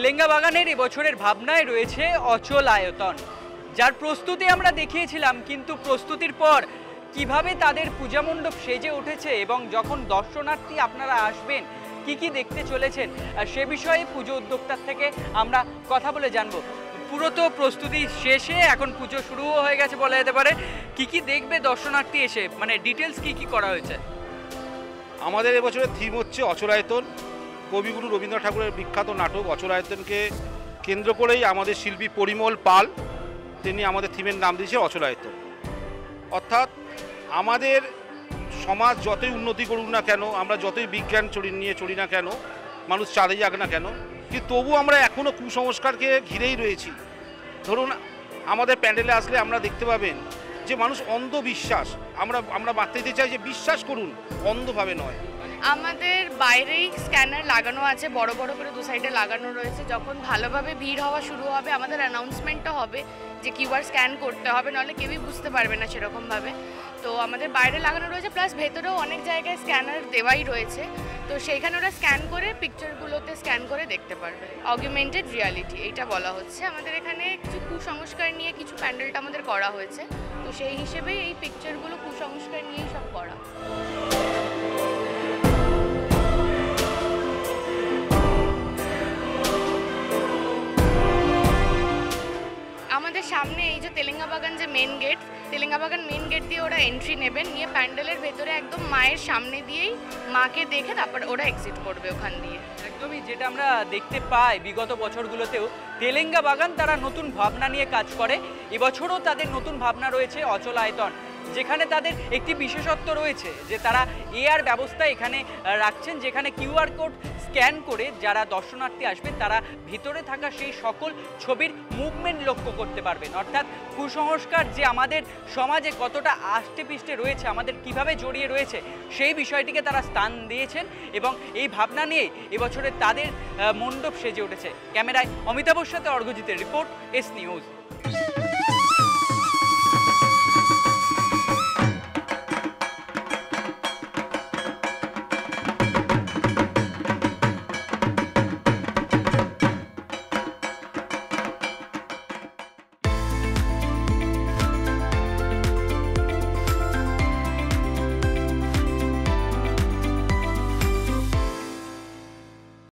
তেলেঙ্গা বাগানের এবছরের ভাবনায় রয়েছে অচল আয়তন, যার প্রস্তুতি আমরা দেখিয়েছিলাম, কিন্তু প্রস্তুতির পর কিভাবে তাদের পূজা মণ্ডপ সেজে উঠেছে এবং যখন দর্শনার্থী আপনারা আসবেন কি কি দেখতে চলেছেন সে বিষয়ে পুজো উদ্যোক্তার থেকে আমরা কথা বলে জানবো। পুরো তো প্রস্তুতি শেষে, এখন পুজো শুরুও হয়ে গেছে বলা যেতে পারে। কি কি দেখবে দর্শনার্থী এসে, মানে ডিটেলস কি কি করা হয়েছে? আমাদের এবছরের থিম হচ্ছে অচলায়তন। কবিগুরু রবীন্দ্রনাথ ঠাকুরের বিখ্যাত নাটক অচলায়তনকে কেন্দ্র করেই আমাদের শিল্পী পরিমল পাল তিনি আমাদের থিমের নাম দিয়েছে অচলায়তন। অর্থাৎ আমাদের সমাজ যতই উন্নতি করুক না কেন, আমরা যতই বিজ্ঞান নিয়ে চলি না কেন, মানুষ চালিয়ে যাক না কেন, কিন্তু তবু আমরা এখনও কুসংস্কারকে ঘিরেই রয়েছি। ধরুন আমাদের প্যান্ডেলে আসলে আমরা দেখতে পাবেন যে মানুষ অন্ধবিশ্বাস, আমরা বার্তা দিতে চাই যে বিশ্বাস করুন, অন্ধভাবে নয়। আমাদের বাইরেই স্ক্যানার লাগানো আছে, বড় বড় করে দু সাইডে লাগানো রয়েছে। যখন ভালোভাবে ভিড় হওয়া শুরু হবে আমাদের অ্যানাউন্সমেন্টটা হবে যে কিউআর স্ক্যান করতে হবে, নাহলে কেউই বুঝতে পারবে না সেরকমভাবে। তো আমাদের বাইরে লাগানো রয়েছে, প্লাস ভেতরেও অনেক জায়গায় স্ক্যানার দেওয়াই রয়েছে। তো সেইখানে ওরা স্ক্যান করে পিকচারগুলোতে স্ক্যান করে দেখতে পারবে। অগুমেন্টেড রিয়ালিটি এইটা বলা হচ্ছে। আমাদের এখানে কিছু কুসংস্কার নিয়ে কিছু প্যান্ডেলটা আমাদের করা হয়েছে, তো সেই হিসেবেই এই পিকচারগুলো কুসংস্কার নিয়েই সব করা। আমাদের সামনে এই যে তেলেঙ্গা বাগান যে মেন গেট, তেলেঙ্গা বাগান মেন গেট দিয়ে ওরা এন্ট্রি নেবেন, নিয়ে প্যান্ডেলের ভেতরে একদম মায়ের সামনে দিয়েই মাকে দেখে তারপর ওরা এক্সিট করবে ওখান দিয়ে। একদমই, যেটা আমরা দেখতে পাই বিগত বছরগুলোতেও তেলেঙ্গা বাগান তারা নতুন ভাবনা নিয়ে কাজ করে। এবছরও তাদের নতুন ভাবনা রয়েছে অচল আয়তন, যেখানে তাদের একটি বিশেষত্ব রয়েছে যে তারা এআর ব্যবস্থা এখানে রাখছেন, যেখানে কিউআর কোড স্ক্যান করে যারা দর্শনার্থী আসবেন তারা ভিতরে থাকা সেই সকল ছবির মুভমেন্ট লক্ষ্য করতে পারবেন। অর্থাৎ কুসংস্কার যে আমাদের সমাজে কতটা আষ্টে পিষ্টে রয়েছে, আমাদের কিভাবে জড়িয়ে রয়েছে, সেই বিষয়টিকে তারা স্থান দিয়েছেন এবং এই ভাবনা নিয়ে এবছরে তাদের মণ্ডপ সেজে উঠেছে। ক্যামেরায় অমিতাভর সাথে অর্ঘজিতের রিপোর্ট, এস নিউজ।